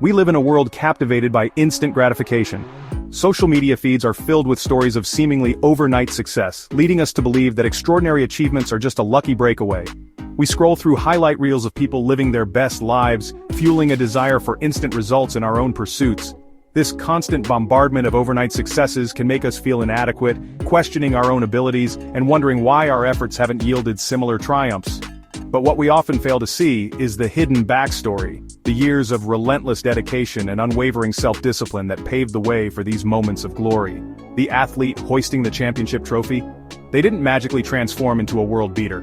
We live in a world captivated by instant gratification. Social media feeds are filled with stories of seemingly overnight success, leading us to believe that extraordinary achievements are just a lucky breakaway. We scroll through highlight reels of people living their best lives, fueling a desire for instant results in our own pursuits. This constant bombardment of overnight successes can make us feel inadequate, questioning our own abilities, and wondering why our efforts haven't yielded similar triumphs. But what we often fail to see is the hidden backstory, the years of relentless dedication and unwavering self-discipline that paved the way for these moments of glory. The athlete hoisting the championship trophy? They didn't magically transform into a world beater.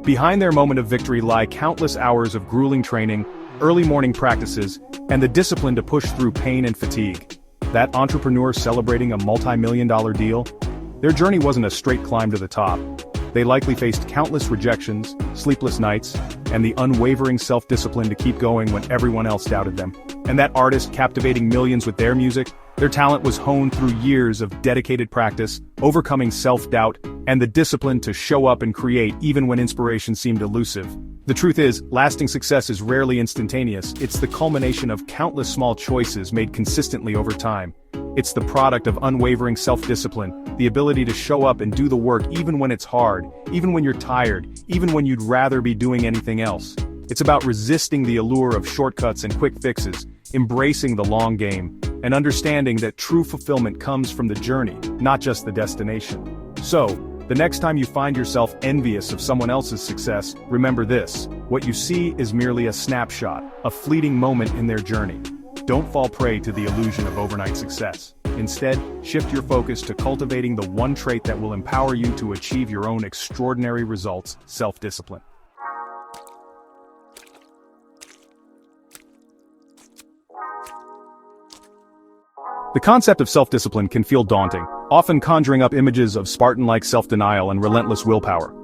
Behind their moment of victory lie countless hours of grueling training, early morning practices, and the discipline to push through pain and fatigue. That entrepreneur celebrating a multi-million-dollar deal? Their journey wasn't a straight climb to the top. They likely faced countless rejections, sleepless nights, and the unwavering self-discipline to keep going when everyone else doubted them. And that artist captivating millions with their music? Their talent was honed through years of dedicated practice, overcoming self-doubt, and the discipline to show up and create even when inspiration seemed elusive. The truth is, lasting success is rarely instantaneous. It's the culmination of countless small choices made consistently over time. It's the product of unwavering self-discipline, the ability to show up and do the work even when it's hard, even when you're tired, even when you'd rather be doing anything else. It's about resisting the allure of shortcuts and quick fixes, embracing the long game, and understanding that true fulfillment comes from the journey, not just the destination. So, the next time you find yourself envious of someone else's success, remember this: what you see is merely a snapshot, a fleeting moment in their journey. Don't fall prey to the illusion of overnight success. Instead, shift your focus to cultivating the one trait that will empower you to achieve your own extraordinary results: self-discipline. The concept of self-discipline can feel daunting, often conjuring up images of Spartan-like self-denial and relentless willpower.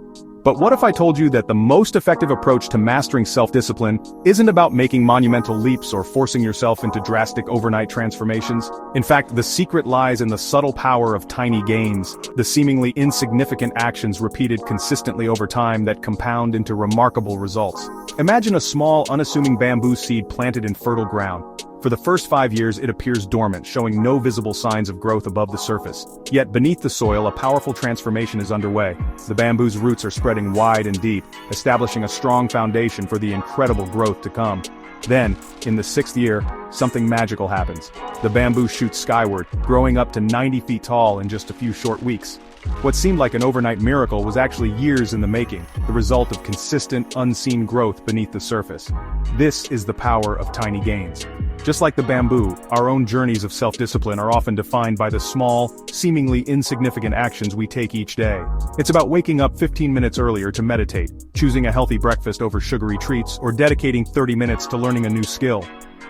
But what if I told you that the most effective approach to mastering self-discipline isn't about making monumental leaps or forcing yourself into drastic overnight transformations? In fact, the secret lies in the subtle power of tiny gains, the seemingly insignificant actions repeated consistently over time that compound into remarkable results. Imagine a small, unassuming bamboo seed planted in fertile ground. For the first 5 years it appears dormant, showing no visible signs of growth above the surface. Yet beneath the soil a powerful transformation is underway. The bamboo's roots are spreading wide and deep, establishing a strong foundation for the incredible growth to come. Then, in the 6th year, something magical happens. The bamboo shoots skyward, growing up to 90 feet tall in just a few short weeks. What seemed like an overnight miracle was actually years in the making, the result of consistent, unseen growth beneath the surface. This is the power of tiny gains. Just like the bamboo, our own journeys of self-discipline are often defined by the small, seemingly insignificant actions we take each day. It's about waking up 15 minutes earlier to meditate, choosing a healthy breakfast over sugary treats, or dedicating 30 minutes to learning a new skill.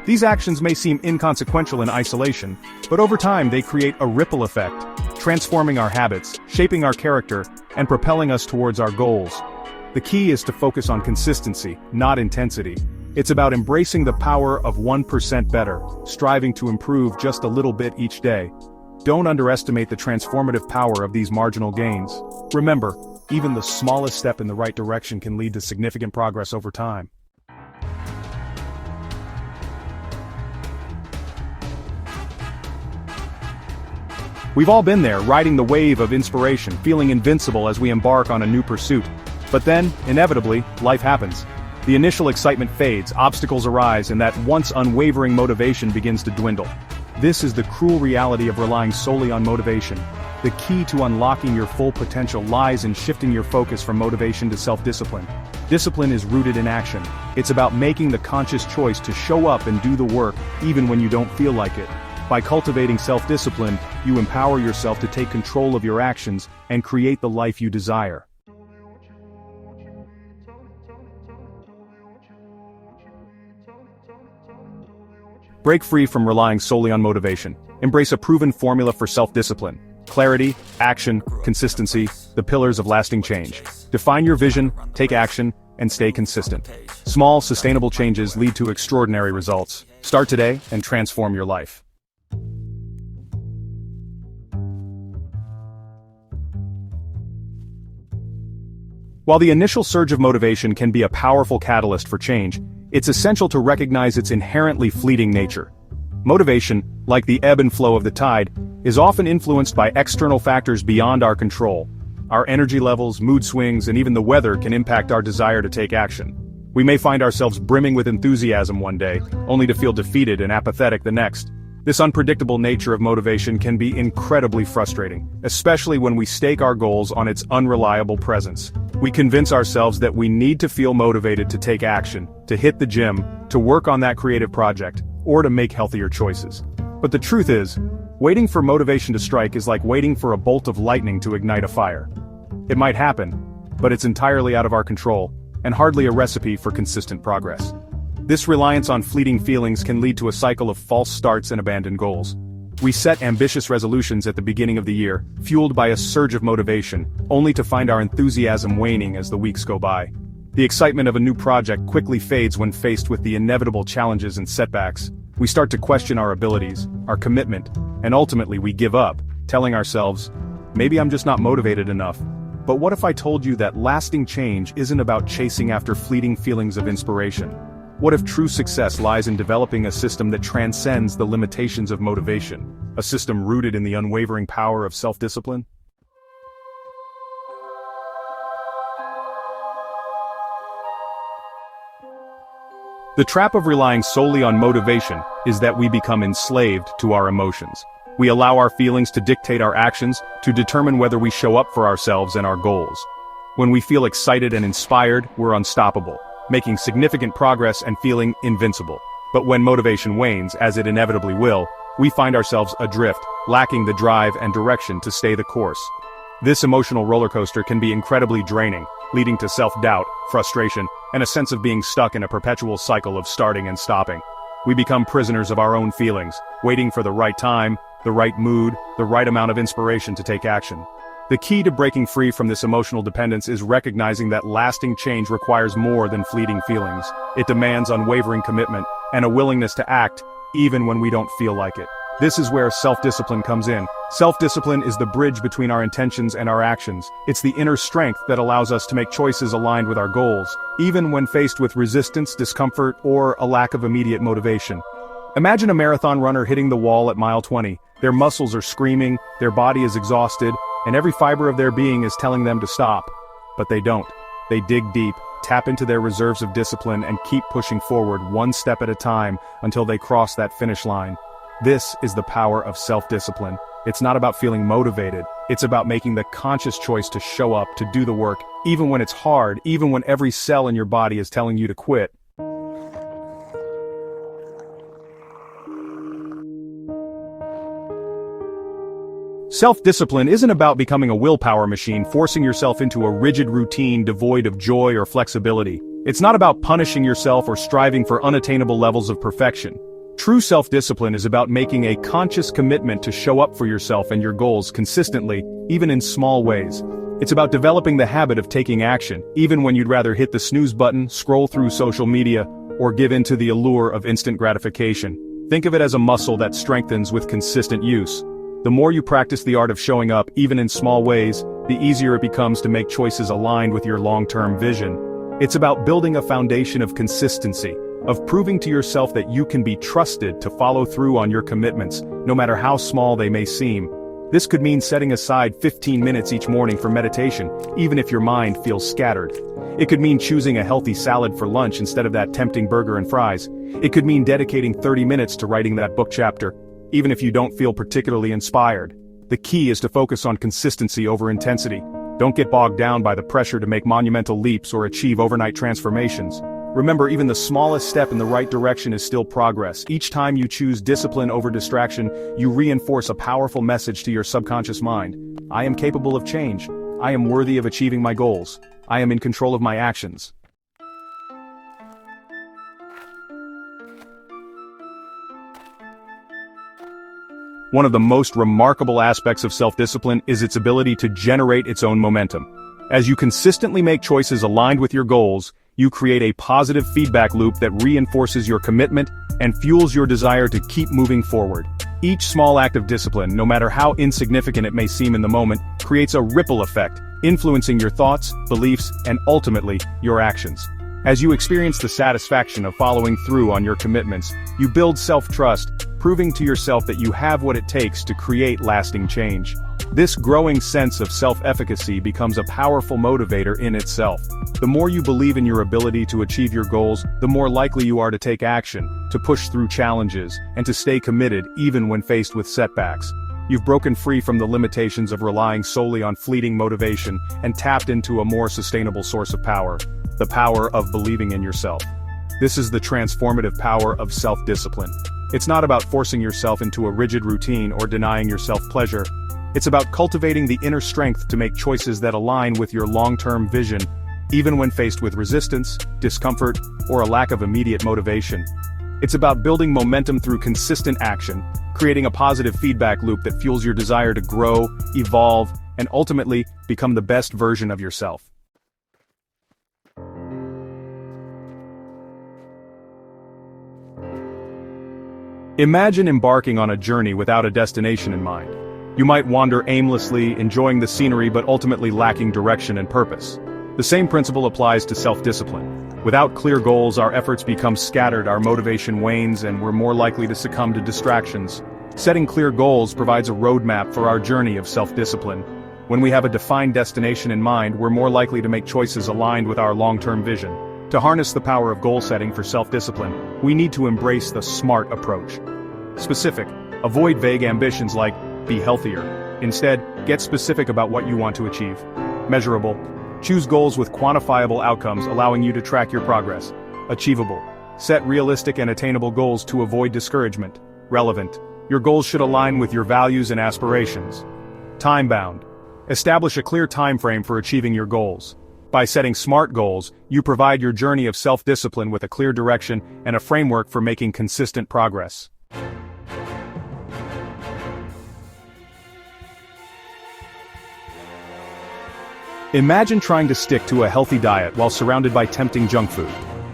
These actions may seem inconsequential in isolation, but over time they create a ripple effect, transforming our habits, shaping our character, and propelling us towards our goals. The key is to focus on consistency, not intensity. It's about embracing the power of 1% better, striving to improve just a little bit each day. Don't underestimate the transformative power of these marginal gains. Remember, even the smallest step in the right direction can lead to significant progress over time. We've all been there, riding the wave of inspiration, feeling invincible as we embark on a new pursuit. But then, inevitably, life happens. The initial excitement fades, obstacles arise, and that once unwavering motivation begins to dwindle. This is the cruel reality of relying solely on motivation. The key to unlocking your full potential lies in shifting your focus from motivation to self-discipline. Discipline is rooted in action. It's about making the conscious choice to show up and do the work, even when you don't feel like it. By cultivating self-discipline, you empower yourself to take control of your actions and create the life you desire. Break free from relying solely on motivation. Embrace a proven formula for self-discipline. Clarity, action, consistency, the pillars of lasting change. Define your vision, take action, and stay consistent. Small, sustainable changes lead to extraordinary results. Start today and transform your life. While the initial surge of motivation can be a powerful catalyst for change, it's essential to recognize its inherently fleeting nature. Motivation, like the ebb and flow of the tide, is often influenced by external factors beyond our control. Our energy levels, mood swings, and even the weather can impact our desire to take action. We may find ourselves brimming with enthusiasm one day, only to feel defeated and apathetic the next. This unpredictable nature of motivation can be incredibly frustrating, especially when we stake our goals on its unreliable presence. We convince ourselves that we need to feel motivated to take action, to hit the gym, to work on that creative project, or to make healthier choices. But the truth is, waiting for motivation to strike is like waiting for a bolt of lightning to ignite a fire. It might happen, but it's entirely out of our control, and hardly a recipe for consistent progress. This reliance on fleeting feelings can lead to a cycle of false starts and abandoned goals. We set ambitious resolutions at the beginning of the year, fueled by a surge of motivation, only to find our enthusiasm waning as the weeks go by. The excitement of a new project quickly fades when faced with the inevitable challenges and setbacks. We start to question our abilities, our commitment, and ultimately we give up, telling ourselves, maybe I'm just not motivated enough. But what if I told you that lasting change isn't about chasing after fleeting feelings of inspiration? What if true success lies in developing a system that transcends the limitations of motivation, a system rooted in the unwavering power of self-discipline? The trap of relying solely on motivation is that we become enslaved to our emotions. We allow our feelings to dictate our actions, to determine whether we show up for ourselves and our goals. When we feel excited and inspired, we're unstoppable, making significant progress and feeling invincible. But when motivation wanes, as it inevitably will, we find ourselves adrift, lacking the drive and direction to stay the course. This emotional roller coaster can be incredibly draining, leading to self-doubt, frustration, and a sense of being stuck in a perpetual cycle of starting and stopping. We become prisoners of our own feelings, waiting for the right time, the right mood, the right amount of inspiration to take action. The key to breaking free from this emotional dependence is recognizing that lasting change requires more than fleeting feelings. It demands unwavering commitment and a willingness to act, even when we don't feel like it. This is where self-discipline comes in. Self-discipline is the bridge between our intentions and our actions. It's the inner strength that allows us to make choices aligned with our goals, even when faced with resistance, discomfort, or a lack of immediate motivation. Imagine a marathon runner hitting the wall at mile 20. Their muscles are screaming, their body is exhausted, and every fiber of their being is telling them to stop. But they don't. They dig deep, tap into their reserves of discipline, and keep pushing forward one step at a time until they cross that finish line. This is the power of self-discipline. It's not about feeling motivated. It's about making the conscious choice to show up, to do the work, even when it's hard, even when every cell in your body is telling you to quit. Self-discipline isn't about becoming a willpower machine, forcing yourself into a rigid routine devoid of joy or flexibility. It's not about punishing yourself or striving for unattainable levels of perfection. True self-discipline is about making a conscious commitment to show up for yourself and your goals consistently, even in small ways. It's about developing the habit of taking action, even when you'd rather hit the snooze button, scroll through social media, or give in to the allure of instant gratification. Think of it as a muscle that strengthens with consistent use. The more you practice the art of showing up, even in small ways, the easier it becomes to make choices aligned with your long-term vision. It's about building a foundation of consistency, of proving to yourself that you can be trusted to follow through on your commitments, no matter how small they may seem. This could mean setting aside 15 minutes each morning for meditation, even if your mind feels scattered. It could mean choosing a healthy salad for lunch instead of that tempting burger and fries. It could mean dedicating 30 minutes to writing that book chapter, even if you don't feel particularly inspired. The key is to focus on consistency over intensity. Don't get bogged down by the pressure to make monumental leaps or achieve overnight transformations. Remember, even the smallest step in the right direction is still progress. Each time you choose discipline over distraction, you reinforce a powerful message to your subconscious mind. I am capable of change. I am worthy of achieving my goals. I am in control of my actions. One of the most remarkable aspects of self-discipline is its ability to generate its own momentum. As you consistently make choices aligned with your goals, you create a positive feedback loop that reinforces your commitment and fuels your desire to keep moving forward. Each small act of discipline, no matter how insignificant it may seem in the moment, creates a ripple effect, influencing your thoughts, beliefs, and ultimately, your actions. As you experience the satisfaction of following through on your commitments, you build self-trust, proving to yourself that you have what it takes to create lasting change. This growing sense of self-efficacy becomes a powerful motivator in itself. The more you believe in your ability to achieve your goals, the more likely you are to take action, to push through challenges, and to stay committed even when faced with setbacks. You've broken free from the limitations of relying solely on fleeting motivation and tapped into a more sustainable source of power. The power of believing in yourself. This is the transformative power of self-discipline. It's not about forcing yourself into a rigid routine or denying yourself pleasure. It's about cultivating the inner strength to make choices that align with your long-term vision, even when faced with resistance, discomfort, or a lack of immediate motivation. It's about building momentum through consistent action, creating a positive feedback loop that fuels your desire to grow, evolve, and ultimately become the best version of yourself. Imagine embarking on a journey without a destination in mind. You might wander aimlessly, enjoying the scenery but ultimately lacking direction and purpose. The same principle applies to self-discipline. Without clear goals, our efforts become scattered, our motivation wanes, and we're more likely to succumb to distractions. Setting clear goals provides a roadmap for our journey of self-discipline. When we have a defined destination in mind, we're more likely to make choices aligned with our long-term vision. To harness the power of goal setting for self-discipline, we need to embrace the SMART approach. Specific. Avoid vague ambitions like, be healthier. Instead, get specific about what you want to achieve. Measurable. Choose goals with quantifiable outcomes allowing you to track your progress. Achievable. Set realistic and attainable goals to avoid discouragement. Relevant. Your goals should align with your values and aspirations. Time-bound. Establish a clear time frame for achieving your goals. By setting SMART goals, you provide your journey of self-discipline with a clear direction and a framework for making consistent progress. Imagine trying to stick to a healthy diet while surrounded by tempting junk food.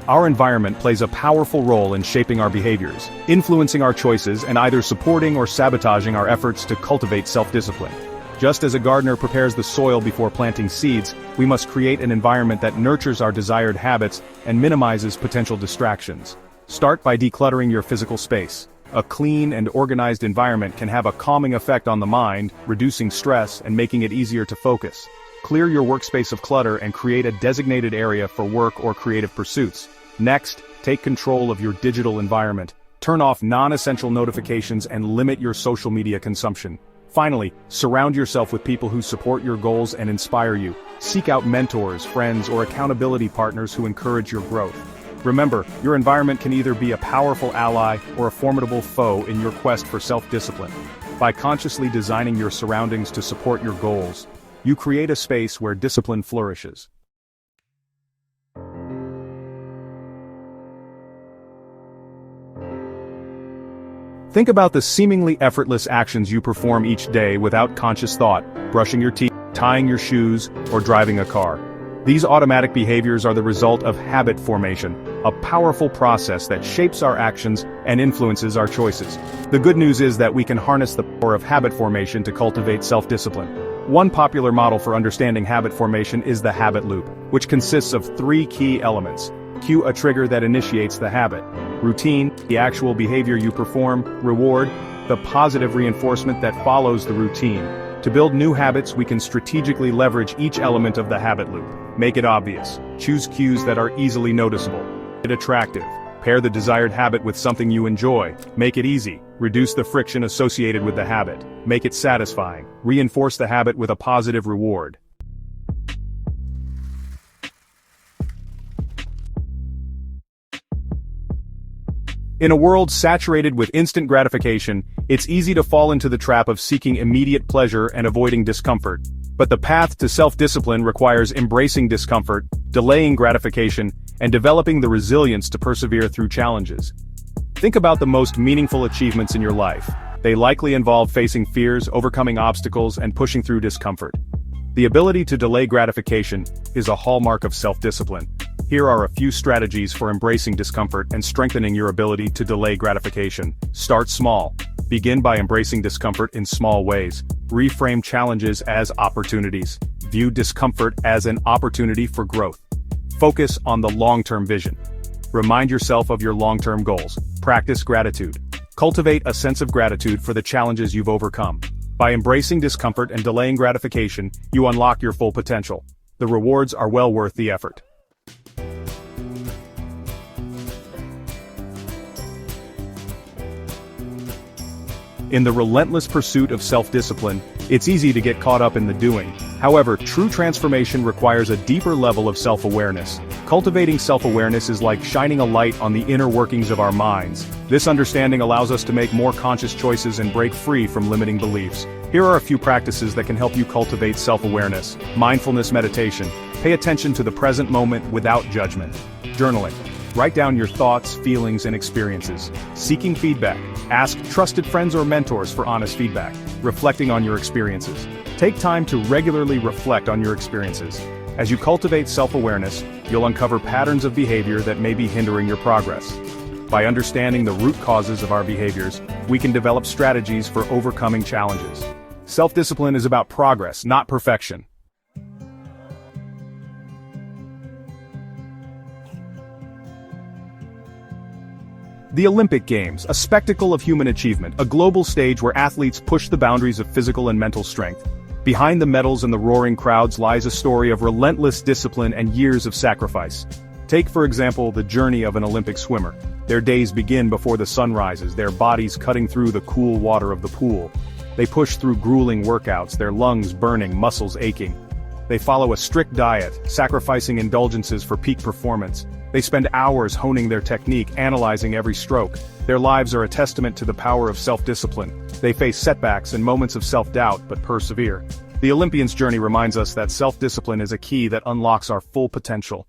Our environment plays a powerful role in shaping our behaviors, influencing our choices and either supporting or sabotaging our efforts to cultivate self-discipline. Just as a gardener prepares the soil before planting seeds, we must create an environment that nurtures our desired habits and minimizes potential distractions. Start by decluttering your physical space. A clean and organized environment can have a calming effect on the mind, reducing stress and making it easier to focus. Clear your workspace of clutter and create a designated area for work or creative pursuits. Next, take control of your digital environment. Turn off non-essential notifications and limit your social media consumption. Finally, surround yourself with people who support your goals and inspire you. Seek out mentors, friends, or accountability partners who encourage your growth. Remember, your environment can either be a powerful ally or a formidable foe in your quest for self-discipline. By consciously designing your surroundings to support your goals, you create a space where discipline flourishes. Think about the seemingly effortless actions you perform each day without conscious thought: brushing your teeth, tying your shoes, or driving a car. These automatic behaviors are the result of habit formation, a powerful process that shapes our actions and influences our choices. The good news is that we can harness the power of habit formation to cultivate self-discipline. One popular model for understanding habit formation is the habit loop, which consists of 3 key elements. Cue a trigger that initiates the habit. Routine, the actual behavior you perform. Reward, the positive reinforcement that follows the routine. To build new habits, we can strategically leverage each element of the habit loop. Make it obvious. Choose cues that are easily noticeable. Make it attractive. Pair the desired habit with something you enjoy. Make it easy. Reduce the friction associated with the habit. Make it satisfying. Reinforce the habit with a positive reward. In a world saturated with instant gratification, it's easy to fall into the trap of seeking immediate pleasure and avoiding discomfort. But the path to self-discipline requires embracing discomfort, delaying gratification, and developing the resilience to persevere through challenges. Think about the most meaningful achievements in your life. They likely involve facing fears, overcoming obstacles, and pushing through discomfort. The ability to delay gratification is a hallmark of self-discipline. Here are a few strategies for embracing discomfort and strengthening your ability to delay gratification. Start small. Begin by embracing discomfort in small ways. Reframe challenges as opportunities. View discomfort as an opportunity for growth. Focus on the long-term vision. Remind yourself of your long-term goals. Practice gratitude. Cultivate a sense of gratitude for the challenges you've overcome. By embracing discomfort and delaying gratification, you unlock your full potential. The rewards are well worth the effort. In the relentless pursuit of self-discipline, it's easy to get caught up in the doing. However, true transformation requires a deeper level of self-awareness. Cultivating self-awareness is like shining a light on the inner workings of our minds. This understanding allows us to make more conscious choices and break free from limiting beliefs. Here are a few practices that can help you cultivate self-awareness. Mindfulness meditation. Pay attention to the present moment without judgment. Journaling. Write down your thoughts, feelings, and experiences. Seeking feedback. Ask trusted friends or mentors for honest feedback. Reflecting on your experiences. Take time to regularly reflect on your experiences. As you cultivate self-awareness, you'll uncover patterns of behavior that may be hindering your progress. By understanding the root causes of our behaviors, we can develop strategies for overcoming challenges. Self-discipline is about progress, not perfection. The Olympic Games, a spectacle of human achievement, a global stage where athletes push the boundaries of physical and mental strength. Behind the medals and the roaring crowds lies a story of relentless discipline and years of sacrifice. Take, for example, the journey of an Olympic swimmer. Their days begin before the sun rises, their bodies cutting through the cool water of the pool. They push through grueling workouts, their lungs burning, muscles aching. They follow a strict diet, sacrificing indulgences for peak performance. They spend hours honing their technique, analyzing every stroke. Their lives are a testament to the power of self-discipline. They face setbacks and moments of self-doubt, but persevere. The Olympian's journey reminds us that self-discipline is a key that unlocks our full potential.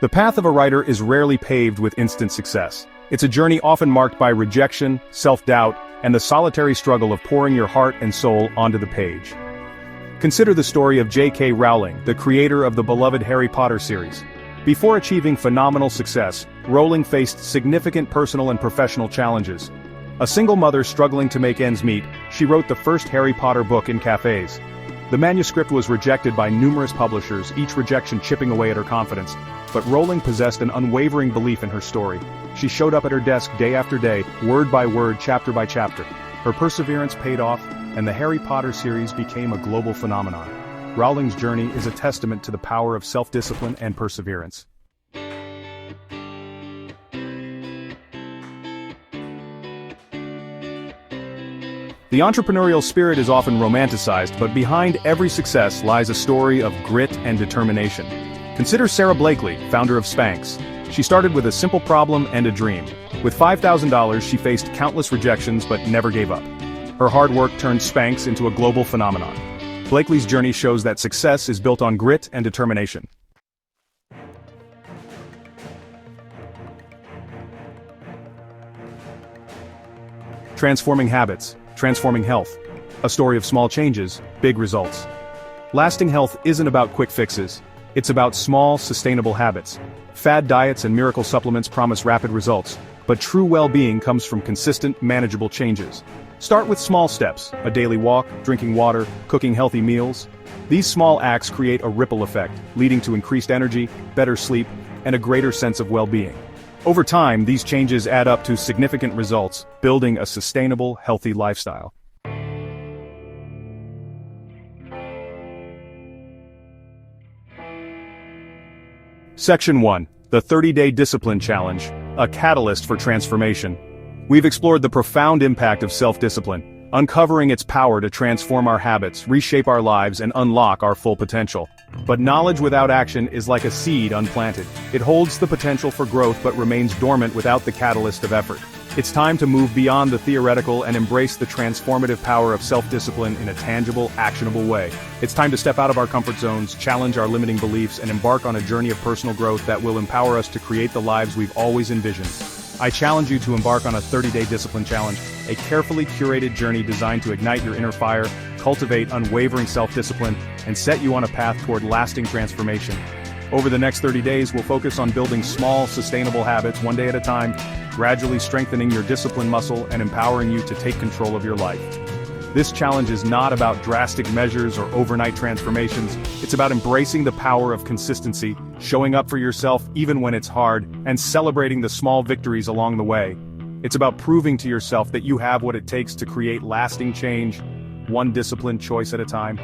The path of a writer is rarely paved with instant success. It's a journey often marked by rejection, self-doubt, and the solitary struggle of pouring your heart and soul onto the page. Consider the story of J.K. Rowling, the creator of the beloved Harry Potter series. Before achieving phenomenal success, Rowling faced significant personal and professional challenges. A single mother struggling to make ends meet, she wrote the first Harry Potter book in cafes. The manuscript was rejected by numerous publishers, each rejection chipping away at her confidence. But Rowling possessed an unwavering belief in her story. She showed up at her desk day after day, word by word, chapter by chapter. Her perseverance paid off, and the Harry Potter series became a global phenomenon. Rowling's journey is a testament to the power of self-discipline and perseverance. The entrepreneurial spirit is often romanticized, but behind every success lies a story of grit and determination. Consider Sarah Blakely, founder of Spanx. She started with a simple problem and a dream. With $5,000, she faced countless rejections but never gave up. Her hard work turned Spanx into a global phenomenon. Blakely's journey shows that success is built on grit and determination. Transforming habits, transforming health. A story of small changes, big results. Lasting health isn't about quick fixes. It's about small, sustainable habits. Fad diets and miracle supplements promise rapid results, but true well-being comes from consistent, manageable changes. Start with small steps, a daily walk, drinking water, cooking healthy meals. These small acts create a ripple effect, leading to increased energy, better sleep, and a greater sense of well-being. Over time, these changes add up to significant results, building a sustainable, healthy lifestyle. Section 1. The 30-Day Discipline Challenge, a catalyst for transformation. We've explored the profound impact of self-discipline, uncovering its power to transform our habits, reshape our lives, and unlock our full potential. But knowledge without action is like a seed unplanted. It holds the potential for growth but remains dormant without the catalyst of effort. It's time to move beyond the theoretical and embrace the transformative power of self-discipline in a tangible, actionable way. It's time to step out of our comfort zones, challenge our limiting beliefs, and embark on a journey of personal growth that will empower us to create the lives we've always envisioned. I challenge you to embark on a 30-day discipline challenge, a carefully curated journey designed to ignite your inner fire, cultivate unwavering self-discipline, and set you on a path toward lasting transformation. Over the next 30 days, we'll focus on building small, sustainable habits one day at a time, gradually strengthening your discipline muscle and empowering you to take control of your life. This challenge is not about drastic measures or overnight transformations, it's about embracing the power of consistency, showing up for yourself even when it's hard, and celebrating the small victories along the way. It's about proving to yourself that you have what it takes to create lasting change, one disciplined choice at a time.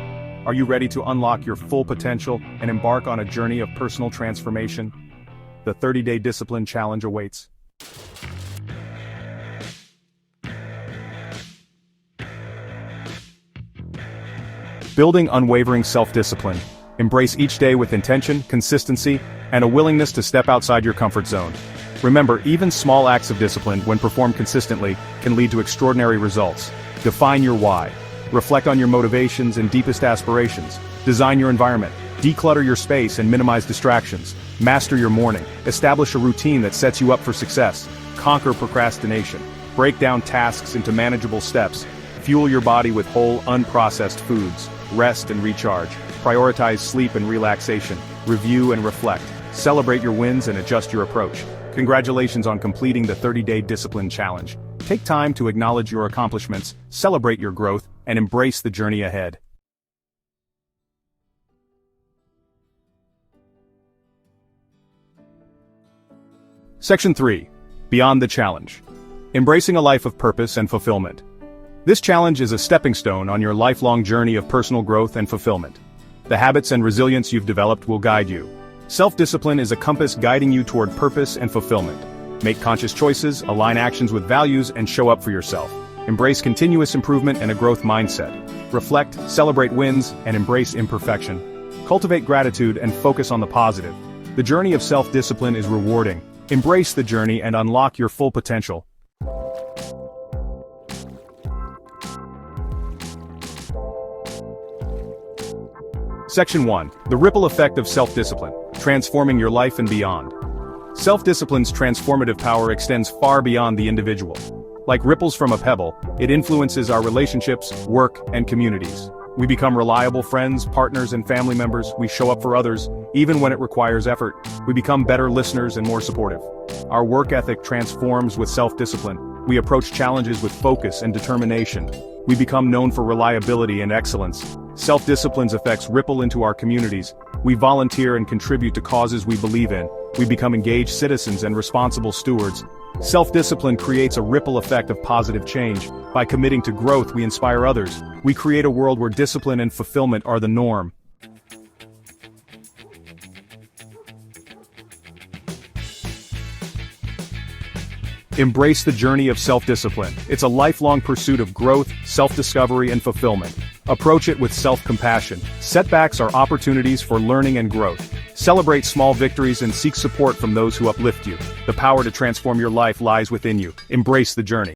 Are you ready to unlock your full potential and embark on a journey of personal transformation? The 30-day discipline challenge awaits. Building unwavering self-discipline. Embrace each day with intention, consistency, and a willingness to step outside your comfort zone. Remember, even small acts of discipline, when performed consistently, can lead to extraordinary results. Define your why. Reflect on your motivations and deepest aspirations. Design your environment. Declutter your space and minimize distractions. Master your morning. Establish a routine that sets you up for success. Conquer procrastination. Break down tasks into manageable steps. Fuel your body with whole, unprocessed foods. Rest and recharge. Prioritize sleep and relaxation. Review and reflect. Celebrate your wins and adjust your approach. Congratulations on completing the 30-day discipline challenge. Take time to acknowledge your accomplishments, celebrate your growth, and embrace the journey ahead. Section 3. Beyond the challenge. Embracing a life of purpose and fulfillment. This challenge is a stepping stone on your lifelong journey of personal growth and fulfillment. The habits and resilience you've developed will guide you. Self-discipline is a compass guiding you toward purpose and fulfillment. Make conscious choices, align actions with values, and show up for yourself. Embrace continuous improvement and a growth mindset. Reflect, celebrate wins, and embrace imperfection. Cultivate gratitude and focus on the positive. The journey of self-discipline is rewarding. Embrace the journey and unlock your full potential. Section 1. The ripple effect of self-discipline, transforming your life and beyond. Self-discipline's transformative power extends far beyond the individual. Like ripples from a pebble, it influences our relationships, work, and communities. We become reliable friends, partners, and family members. We show up for others, even when it requires effort. We become better listeners and more supportive. Our work ethic transforms with self-discipline. We approach challenges with focus and determination. We become known for reliability and excellence. Self-discipline's effects ripple into our communities. We volunteer and contribute to causes we believe in. We become engaged citizens and responsible stewards. Self-discipline creates a ripple effect of positive change. By committing to growth, we inspire others. We create a world where discipline and fulfillment are the norm. Embrace the journey of self-discipline. It's a lifelong pursuit of growth, self-discovery, and fulfillment. Approach it with self-compassion. Setbacks are opportunities for learning and growth. Celebrate small victories and seek support from those who uplift you. The power to transform your life lies within you. Embrace the journey.